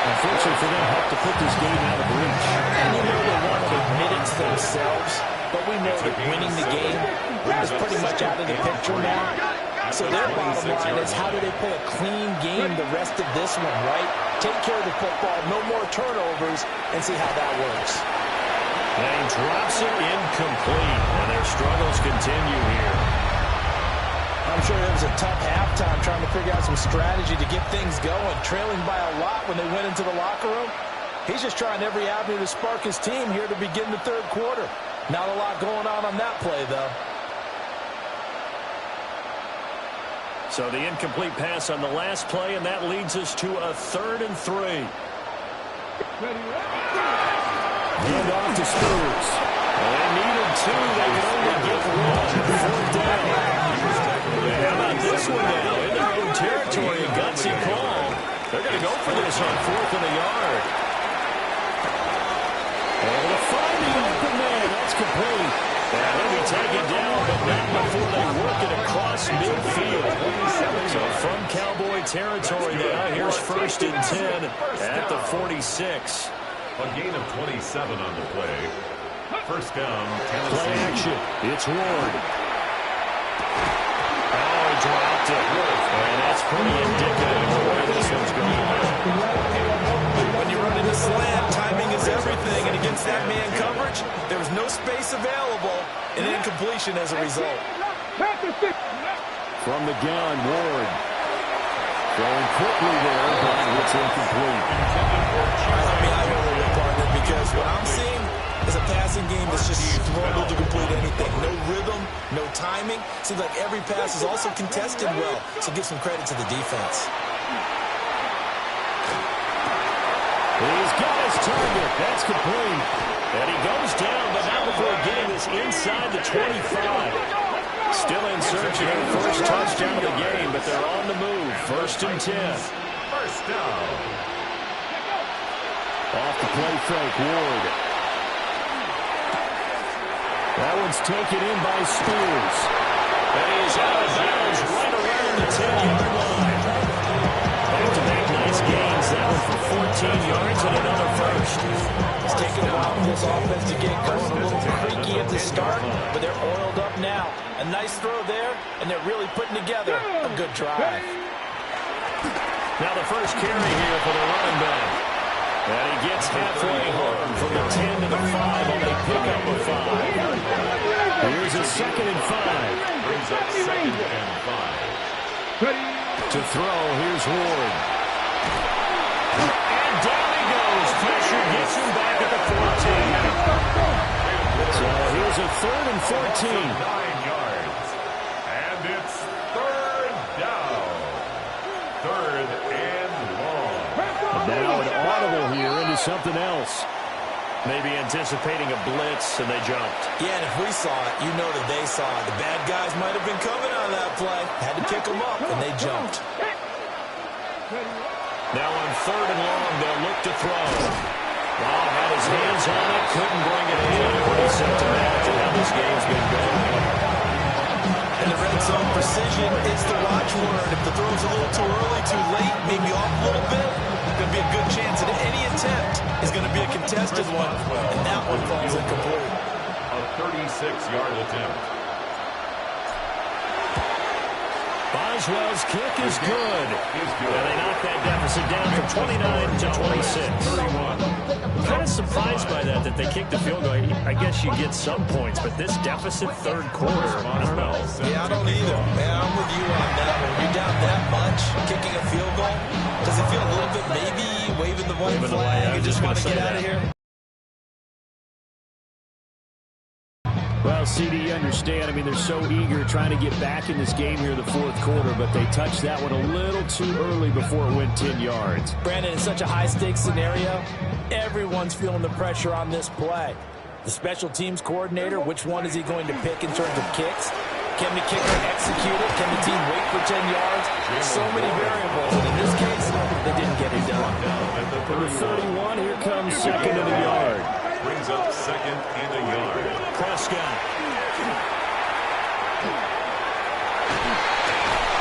unfortunately for them, helped to put this game out of reach. And you know they want to admit it to themselves, but we know that winning the game is pretty much out of the picture now. So their bottom line is, how do they play a clean game the rest of this one, right? Take care of the football, no more turnovers, and see how that works. And he drops it incomplete, and their struggles continue here. I'm sure it was a tough halftime trying to figure out some strategy to get things going, trailing by a lot when they went into the locker room. He's just trying every avenue to spark his team here to begin the 3rd quarter. Not a lot going on that play, though. So the incomplete pass on the last play, and that leads us to a 3rd and 3. Hand off to Spurs. They needed 2. They can only get 1. 4th down. How about this one now? In their own territory, a gutsy call. They're going to go for this on 4th and a yard. Able to find the open man. That's complete. And they'll be taken down, but not before they work it across midfield. So from Cowboy territory now, here's 1st and 10 at the 46. A gain of 27 on the play. First down, Tennessee. Play action. It's Ward. Oh, he dropped it. And that's pretty indicative of where this one's going. When you run into slant, timing is everything. And against that man coverage, there was no space available, and incompletion as a result. From the gun, Ward. Going quickly there, but it's incomplete. I mean, I know where you're partner, because what I'm seeing is a passing game that's just timing. Seems like every pass is also contested well, so give some credit to the defense. He's got his target. That's complete. And he goes down, but not before getting this inside the 25. Still in search of their first touchdown of the game, but they're on the move. 1st and 10. First down. Off the play fake, Ward. That one's taken in by Spears. And he's out of bounds right around the 10-yard line. Back-to-back nice gains. That one for 14 yards and another first. It's taken a while for this offense to get going. A little creaky at the start, but they're oiled up now. A nice throw there, and they're really putting together a good drive. Now the first carry here for the running back. And he gets halfway home from the 10 to the 5 on the pickup of 5. Here's a 2nd and 5. Brings up 2nd and 5. To throw, here's Ward. And down he goes. Pressure gets him back at the 14. So here's a 3rd and 14. 9 yards. And it's 3rd down. 3rd and long. Now an audible here into something else. Maybe anticipating a blitz, and they jumped. Yeah, and if we saw it, you know that they saw it. The bad guys might have been coming on that play. Had to pick them up, and they jumped. Now on 3rd and long, they'll look to throw. Wow, had his hands on it, couldn't bring it in. Pretty symptomatic how this game's been going. And the red zone precision, it's the watchword. If the throw's a little too early, too late, maybe off a little bit, going to be a good chance that any attempt is going to be a contested one, and that one falls incomplete. A 36-yard attempt. Boswell's kick is good. And they knock that deficit down from 29 to 26. Kind of surprised by that they kicked the field goal. I guess you get some points, but this deficit 3rd quarter, I don't know. Yeah, I don't either. Man, I'm with you on that one. You're down that much, kicking a field goal. Does it feel a little bit maybe waving the white flag? You just want to get out of here? Well, CD, you understand. I mean, they're so eager trying to get back in this game here in the 4th quarter, but they touched that one a little too early before it went 10 yards. Brandon, in such a high-stakes scenario, everyone's feeling the pressure on this play. The special teams coordinator, which one is he going to pick in terms of kicks? Can the kicker execute it? Can the team wait for 10 yards? So many variables, and in this case, they didn't get it done. Number 31, here comes 2nd and a yard. Brings up 2nd and a yard. Prescott.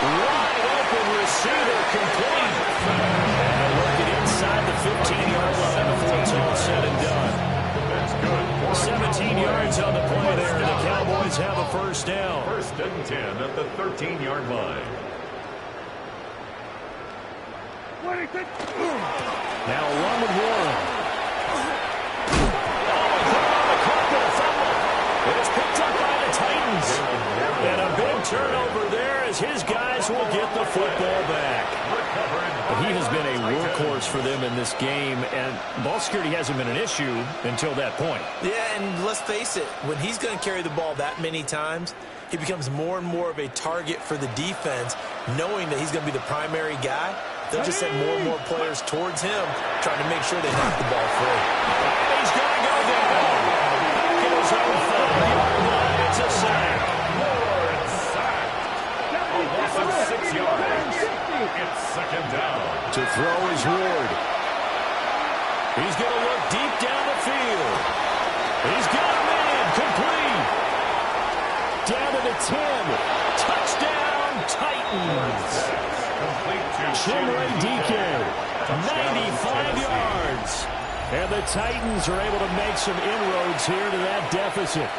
Wide open receiver, complete. And working inside the 15-yard line before it's all said and done. That's good. 17 yards on the play there, and the Cowboys have a first down. 1st and 10 at the 13-yard line. Now a run with Warren. It's picked up by the Titans. And a big turnover there as his guys will get the football back. He has been a workhorse for them in this game, and ball security hasn't been an issue until that point. Yeah, and let's face it, when he's going to carry the ball that many times, he becomes more and more of a target for the defense, knowing that he's going to be the primary guy. They'll just send more and more players towards him, trying to make sure they knock the ball free. He's going to go down. Goes on 5-yard line. It's a sack. Ward sacked. A loss of 6 yards. It's 2nd down. To throw is Ward. He's going to look deep down the field. He's got a man. Complete. Down to the 10. Touchdown, Titans. Complete to Chimere Dike. 95 yards. And the Titans are able to make some inroads here to that deficit.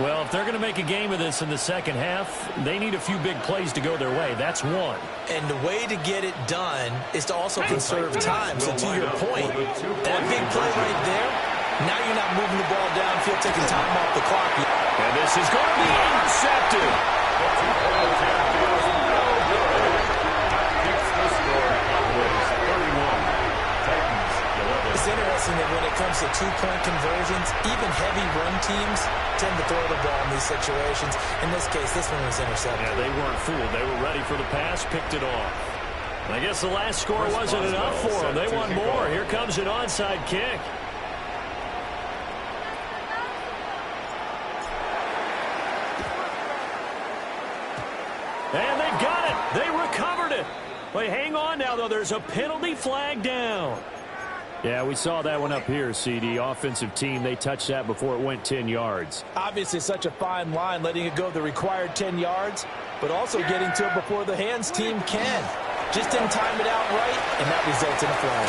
Well, if they're going to make a game of this in the second half, they need a few big plays to go their way. That's one. And the way to get it done is to also conserve time. So to your point, that big play right there, now you're not moving the ball downfield, taking time off the clock. And this is going to be intercepted. It's interesting that when it comes comes to two-point conversions, even heavy run teams tend to throw the ball in these situations. In this case, this one was intercepted. Yeah, they weren't fooled. They were ready for the pass, picked it off. And I guess the last score wasn't enough for them. They want more. Here comes an onside kick. And they got it. They recovered it. Wait, hang on now, though. There's a penalty flag down. Yeah, we saw that one up here, CD. Offensive team, they touched that before it went 10 yards. Obviously, such a fine line, letting it go the required 10 yards, but also getting to it before the hands team can. Just didn't time it out right, and that results in a flag.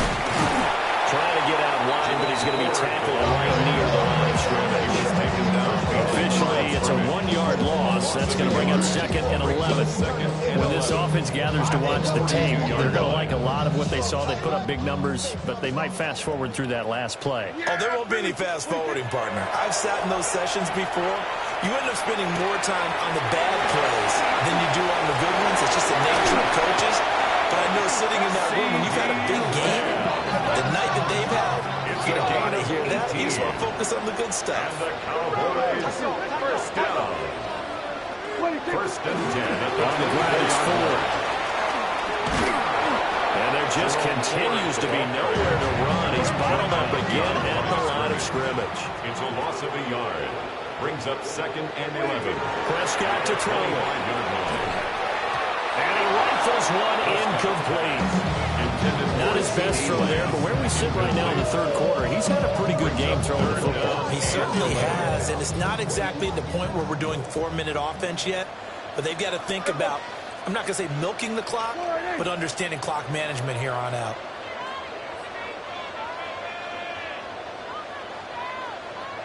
Trying to get out wide, but he's going to be tackled right near the line of scrimmage. Officially, it's a 1-yard loss. That's going to bring up 2nd and 11. When this offense gathers to watch the tape, they're going to like a lot of what they saw. They put up big numbers, but they might fast forward through that last play. Oh, there won't be any fast forwarding, partner. I've sat in those sessions before. You end up spending more time on the bad plays than you do on the good ones. It's just the nature of coaches. But I know sitting in that room, when you've had a big game, the night that they've had, you don't want to hear that. You just want to focus on the good stuff. And the Cowboys, first down. First and 10 at the On the ground, it's 4. And there just continues to be nowhere to run. He's bottled up again at the line of scrimmage. It's a loss of a yard. Brings up 2nd and 11. Prescott to throw. And he rifles one incomplete. Not his best throw there, but where we sit right now in the third quarter, he's had a pretty good game throwing the football. He certainly has, and it's not exactly the point where we're doing 4-minute offense yet, but they've got to think about, I'm not going to say milking the clock, but understanding clock management here on out.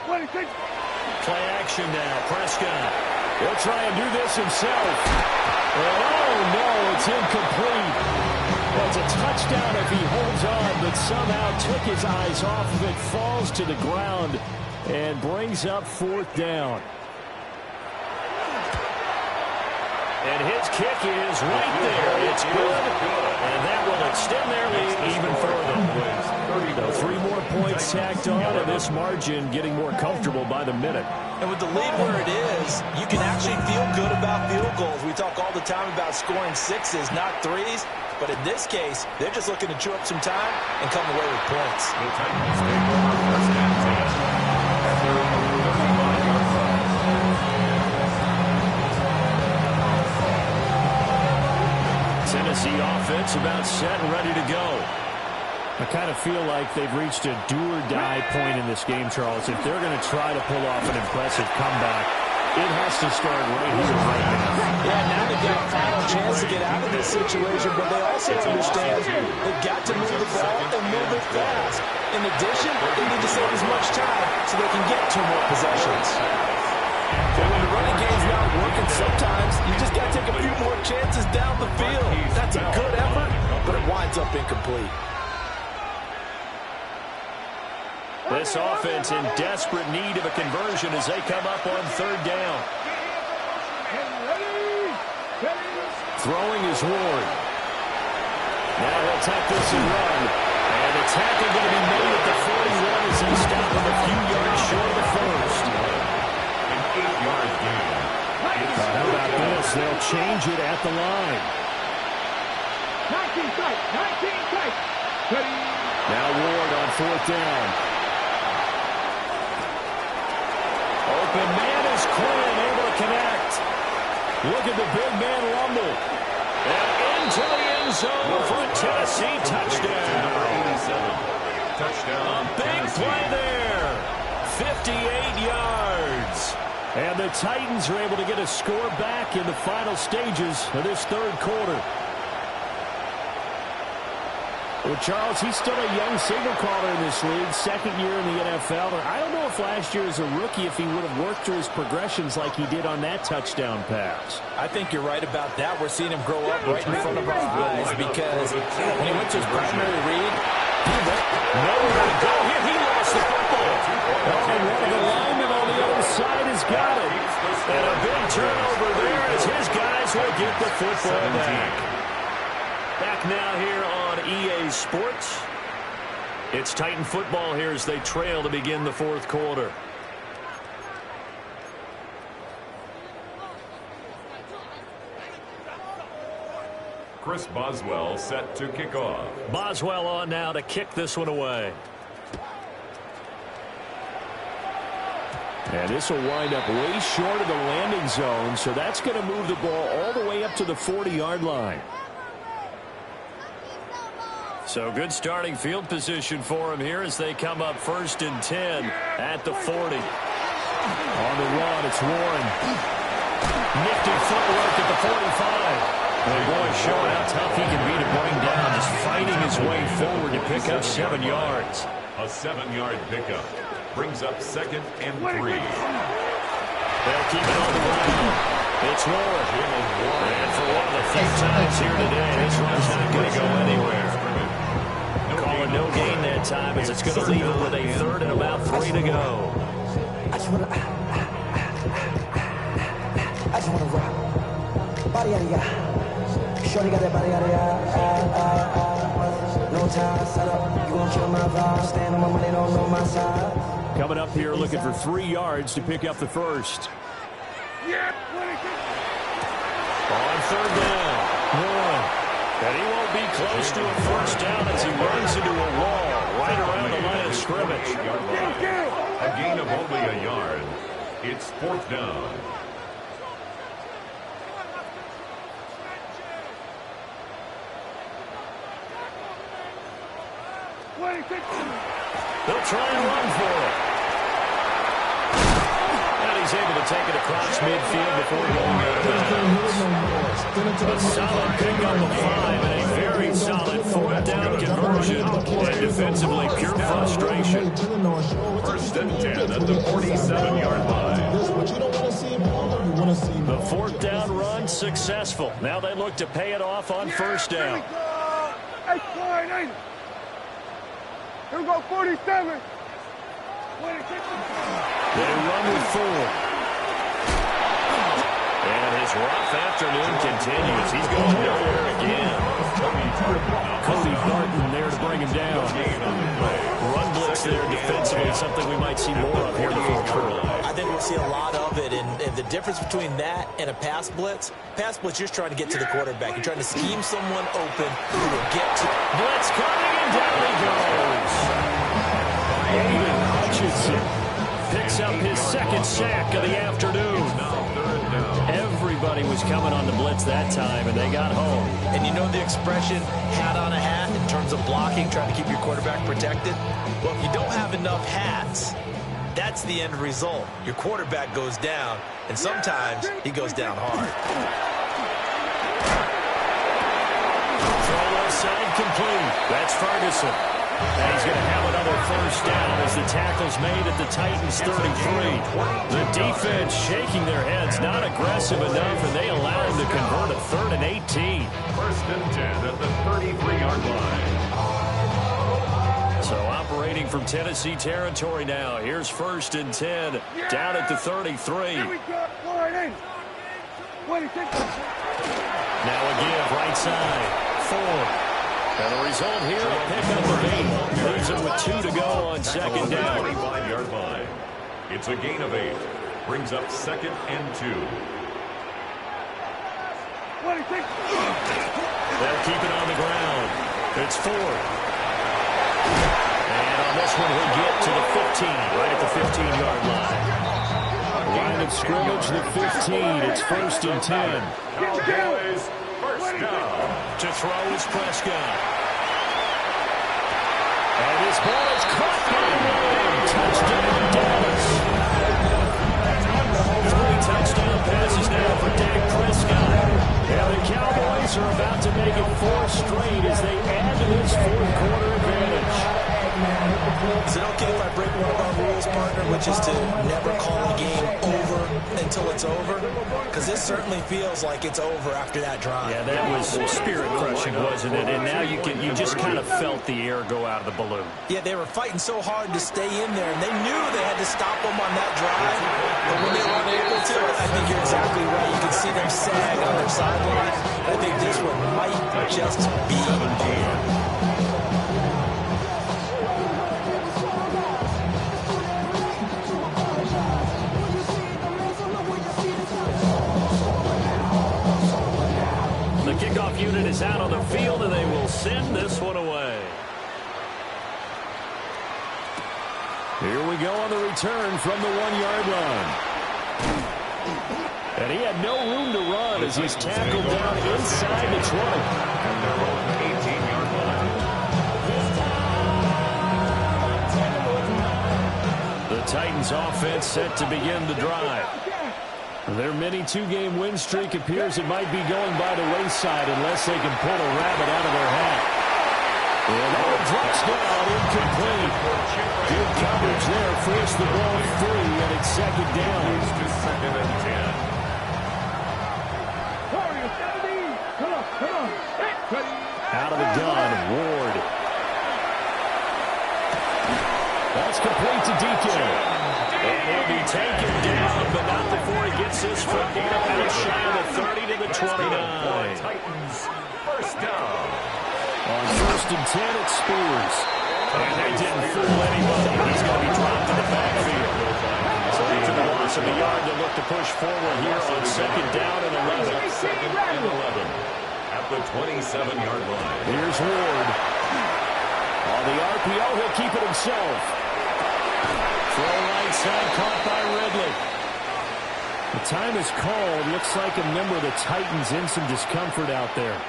Play action now. Prescott. He'll try and do this himself. And oh, no, it's incomplete. Well, it's a touchdown if he holds on, but somehow took his eyes off of it, falls to the ground, and brings up 4th down. And his kick is right there. It's good, and that will extend their lead even further. So 3 more points tacked on, and this margin getting more comfortable by the minute. And with the lead where it is, you can actually feel good about field goals. We talk all the time about scoring 6s, not 3s. But in this case, they're just looking to chew up some time and come away with points. The Titans take over first and 10 at their own 35-yard line. Tennessee offense about set and ready to go. I kind of feel like they've reached a do-or-die point in this game, Charles. If they're going to try to pull off an impressive comeback, it has to start right here, right now. Yeah, now they've got a final chance to get out of this situation, but they also understand they've got to move the ball and move it fast. In addition, they need to save as much time so they can get 2 more possessions. But when the running game's not working, sometimes you just got to take a few more chances down the field. That's a good effort, but it winds up incomplete. This offense in desperate need of a conversion as they come up on 3rd down. Throwing is Ward. Now he'll tuck this and run. And the tackle going to be made at the 41 as they stop him a few yards short of the first. An 8-yard gain. How about this? They'll change it at the line. 19 tight. Now Ward on 4th down. Open man is Quinn, able to connect. Look at the big man rumble. And into the end zone for a Tennessee touchdown. Number 87. Touchdown. A big play there. 58 yards. And the Titans are able to get a score back in the final stages of this 3rd quarter. Well, Charles, he's still a young signal caller in this league, 2nd year in the NFL. I don't know if last year as a rookie, if he would have worked through his progressions like he did on that touchdown pass. I think you're right about that. We're seeing him grow up right in front of our eyes because when he went to his primary read, he went nowhere to go here. He lost the football. Oh, and one of the linemen on the other side has got it. And a big turnover there as his guys will get the football back. Back now here on EA Sports. It's Titan football here as they trail to begin the fourth quarter. Chris Boswell set to kick off. Boswell on now to kick this one away. And this will wind up way short of the landing zone, so that's going to move the ball all the way up to the 40-yard line. So good starting field position for him here as they come up 1st and 10 at the 40. On the run, it's Warren. Nifty footwork at the 45. The boy showing how tough he can be to bring down, just fighting his way forward to pick up 7 yards. A 7-yard pickup brings up 2nd and 3. They'll keep it on the ground. It's Warren. And for one of the few times here today, this run's not going to go anywhere. Calling no gain that time as it's going to leave him with a 3rd and about 3 to go. I just want to rock. Body out of ya. Shorty got that body out of ya. No time, set up. You gon' kill my vibe. Stand on my money, don't know my side. Coming up here looking for 3 yards to pick up the first. On 3rd down. Warren. And he won't be close to a first down as he runs into a wall right around the line of scrimmage. A gain of only a yard. It's 4th down. They'll try and run for it. And he's able to take it across midfield before going out of bounds. A solid pickup of 5 and a very solid 4th down conversion. And defensively, pure frustration. 1st and 10 at the 47-yard line. The 4th down run successful. Now they look to pay it off on 1st down. Here we go, 47. They run with 4. And his rough afternoon continues. He's going nowhere again. Cody Barton there to bring him down. Run blitz there defensively, something we might see more of here in the fourth quarter. I think we'll see a lot of it, and the difference between that and a pass blitz, you're just trying to get to the quarterback. You're trying to scheme someone open who will get to... Blitz coming, and down he goes. Aiden Hutchinson picks up his 2nd sack of the afternoon. Everybody was coming on the blitz that time, and they got home. And you know the expression, hat on a hat, in terms of blocking, trying to keep your quarterback protected? Well, if you don't have enough hats, that's the end result. Your quarterback goes down, and sometimes he goes down hard. Throw left side complete. That's Ferguson. And he's going to have another first down as the tackle's made at the Titans 33. The defense shaking their heads, not aggressive enough, and they allow him to convert a 3rd and 18. 1st and 10 at the 33-yard line. So operating from Tennessee territory now. Here's 1st and 10 down at the 33. Now a give right side. 4. And the result here, a pickup of 8. Leaves it with 2 to go on 2nd down. 25-yard line. It's a gain of 8. Brings up 2nd and 2. They'll keep it on the ground. It's 4. And on this one, he'll get to the 15, right at the 15-yard line. Line of scrimmage, the 15. It's 1st and 10. Cowboys, first down. To throw is Prescott. And his ball is caught by Warren. Touchdown, Dallas. 3 touchdown passes now for Dak Prescott. And the Cowboys are about to make it 4 straight as they add to this fourth quarter advantage. Is it okay if I break one of our rules, partner, which is to never call a game over until it's over? Because this certainly feels like it's over after that drive. Yeah, that was spirit-crushing, wasn't it? And now you just kind of felt the air go out of the balloon. Yeah, they were fighting so hard to stay in there, and they knew they had to stop them on that drive. But when they were unable to, I think you're exactly right. You can see them sag on their sideline. I think this one might just be go on the return from the 1-yard line. And he had no room to run as he's tackled down inside the 20. And their own 18-yard line. The Titans offense set to begin the drive. Their mini 2-game win streak appears it might be going by the wayside unless they can pull a rabbit out of their hat. And that drops down incomplete. Good coverage there. Forced the ball free, and it's second down. To 2nd and 10. Out of the gun, Ward. That's complete to Deacon. And he'll be taken down, but not before he gets his foot out shy of the 30 to the 29. Titans, first down. On 1st and 10, it's Spears. And they didn't fool anybody. He's going to be dropped in the backfield. So after the loss of a yard, they'll look to push forward here on 2nd down and 11. 2nd and 11. At the 27-yard line. Here's Ward. On the RPO, he'll keep it himself. Throw right side, caught by Ridley. The time is called. Looks like a member of the Titans in some discomfort out there.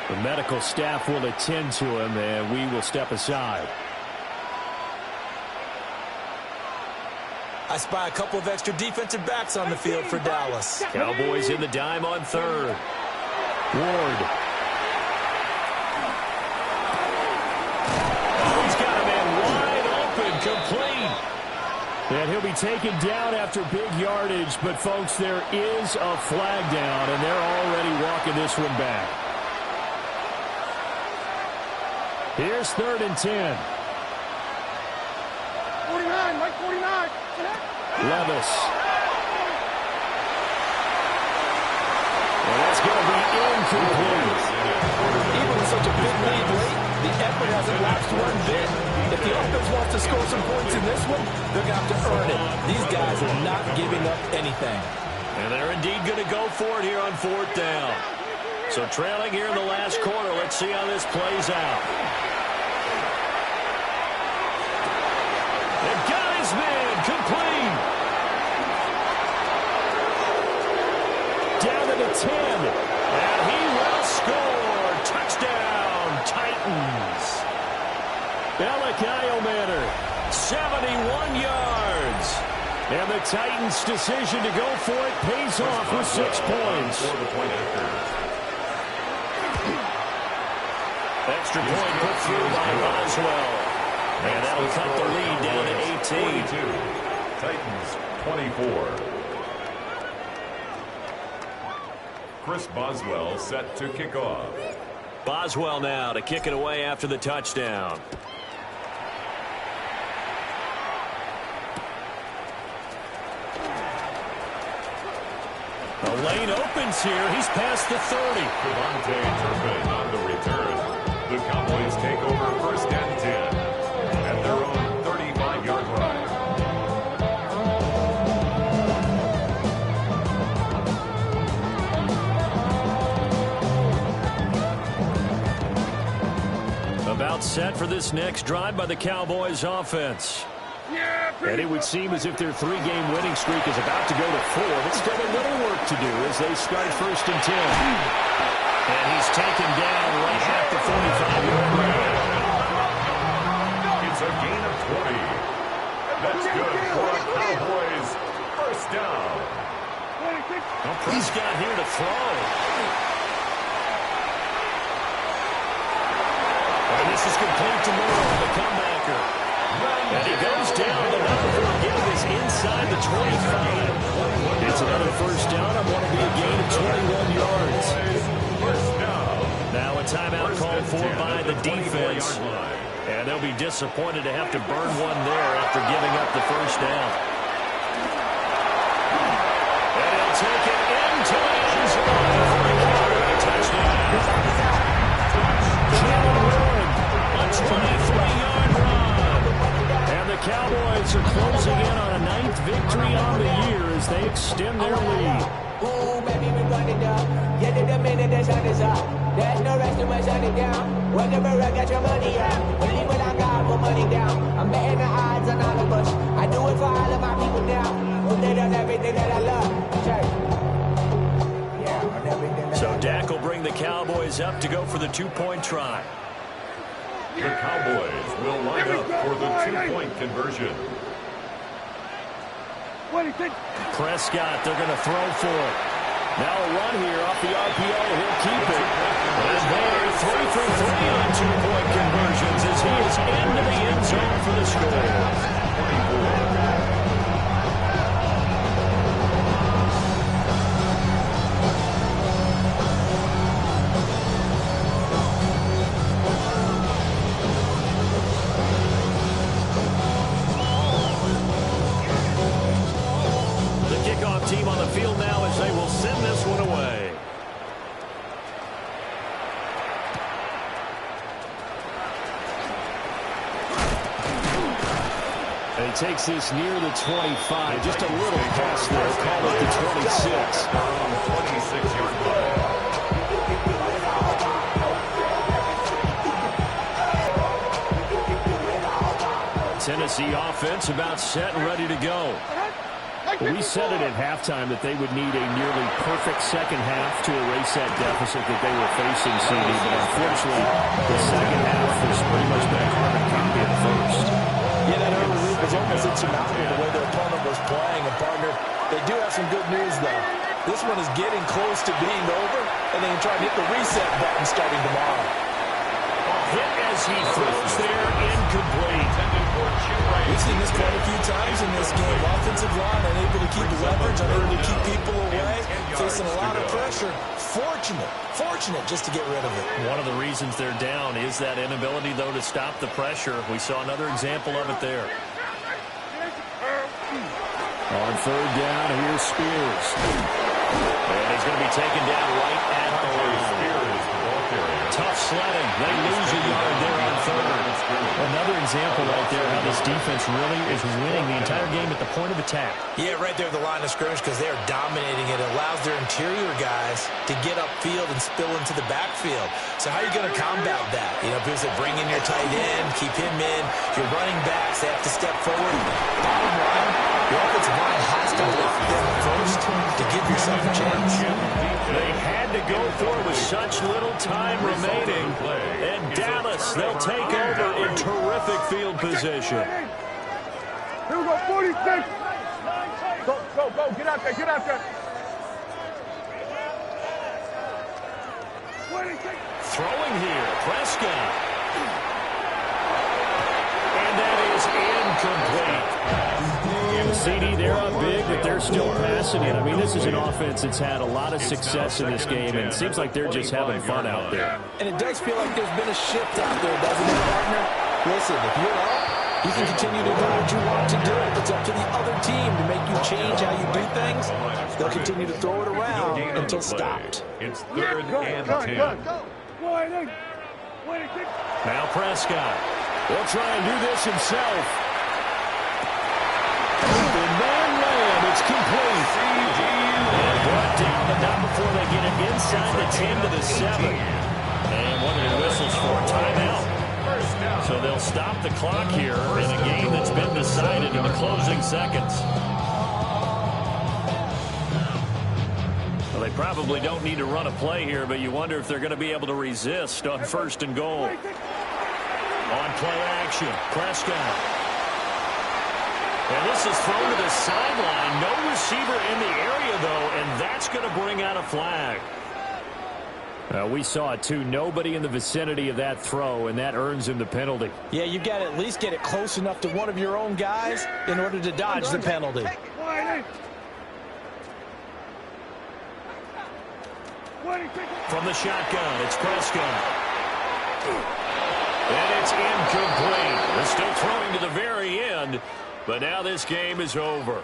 The medical staff will attend to him, and we will step aside. I spy a couple of extra defensive backs on the field for Dallas. Cowboys in the dime on 3rd. Ward. Oh, he's got a man wide open, complete. And he'll be taken down after big yardage, but folks, there is a flag down, and they're already walking this one back. Here's 3rd and 10. 49, Mike 49. Levis. And that's going to be incomplete. Even with such a big lead late, the effort hasn't lapsed one bit. If the offense wants to score some points in this one, they're going to have to earn it. These guys are not giving up anything. And they're indeed going to go for it here on 4th down. So trailing here in the last quarter, let's see how this plays out. They've got his man, complete. Down to the 10. And he will score. Touchdown, Titans. Elikayo Manor, 71 yards. And the Titans' decision to go for it pays off with 6 points. Extra point put through by Boswell. And that'll cut the lead down to 18. 42. Titans 24. Chris Boswell set to kick off. Boswell now to kick it away after the touchdown. The lane opens here. He's past the 30. Devontae Turpin on the return. The Cowboys take over 1st and 10 at their own 35-yard line. About set for this next drive by the Cowboys offense. And it would seem as if their 3-game winning streak is about to go to 4, but still a little work to do as they start 1st and 10. And he's taken down right at the 45-yard line. It's a gain of 20. That's good for a Cowboys 1st down. Well, Prescott here to throw. And this is complete to Moore, the comebacker. And he goes down. The number for him is inside the 25. It's another 1st down. I want to be a gain of 21 yards. Now a timeout called for by the defense. And they'll be disappointed to have to burn one there after giving up the 1st down. And he'll take it into the end zone for a counter touchdown. Jalen Warren, a 23-yard run. And the Cowboys are closing in on a 9th victory on the year as they extend their lead. Ooh, baby, we run it down. Yeah, the minute the sun is up. There's no rest in my shut it down. Whenever I got your money out. Believe when I got, put money down. I'm betting the odds on all the bush. is up to go for the two-point try. The Cowboys will line up for the two-point conversion. Prescott, they're going to throw for it. Now a run here off the RPO. He'll keep it. And they're 3 for 3 on two-point conversions as he is into the end zone for the score. 24. Team on the field now as they will send this one away. And he takes this near the 25. Just a little pass there. Call it the 26. On the 26-yard line. Tennessee offense about set and ready to go. We said it at halftime that they would need a nearly perfect second half to erase that deficit that they were facing, CD. But unfortunately, the second half has pretty much been a carbon copy of the first. Yeah, that early lead was almost insurmountable the way their opponent was playing. And, partner, they do have some good news, though. This one is getting close to being over, and they can try to hit the reset button starting tomorrow. Hit as he throws there, incomplete. We've seen this quite a few times in this game. Offensive line unable to keep leverage, unable to keep people away, facing a lot of pressure. Fortunate just to get rid of it. One of the reasons they're down is that inability, though, to stop the pressure. We saw another example of it there. On third down, here's Spears. And he's going to be taken down right at the line. Tough sledding. They lose a yard there on third. Another example right there how this defense really is winning the entire game at the point of attack. Yeah, right there at the line of scrimmage because they are dominating it. It allows their interior guys to get upfield and spill into the backfield. So how are you going to combat that? You know, because they bring in your tight end, keep him in. Your running backs, they have to step forward. Bottom line, your offensive line has to block them first to give yourself a chance. They had to go for it with such little time remaining. And Dallas, they'll take over in terrific field position. Here we go, 46. Go. Get out there. 26. Throwing here, Prescott. And that is incomplete. CD, they're up big, but they're still passing it. I mean, this is an offense that's had a lot of success in this game, and it seems like they're just having fun out there. And it does feel like there's been a shift out there, doesn't it, partner? Listen, if you're up, you can continue to do what you want to do. It's up to the other team to make you change how you do things. They'll continue to throw it around until stopped. It's third and 10. Now Prescott will try and do this himself. It's complete. And brought down, but not before they get it inside the 10 to the 7. And one of the whistles for a timeout. So they'll stop the clock here in a game that's been decided in the closing seconds. Well, they probably don't need to run a play here, but you wonder if they're going to be able to resist on first and goal. On play action, Prescott. And this is thrown to the sideline. No receiver in the area, though, and that's going to bring out a flag. We saw it, too. Nobody in the vicinity of that throw, and that earns him the penalty. Yeah, you've got to at least get it close enough to one of your own guys in order to dodge the penalty. From the shotgun, it's Prescott. And it's incomplete. They're still throwing to the very end. But now this game is over.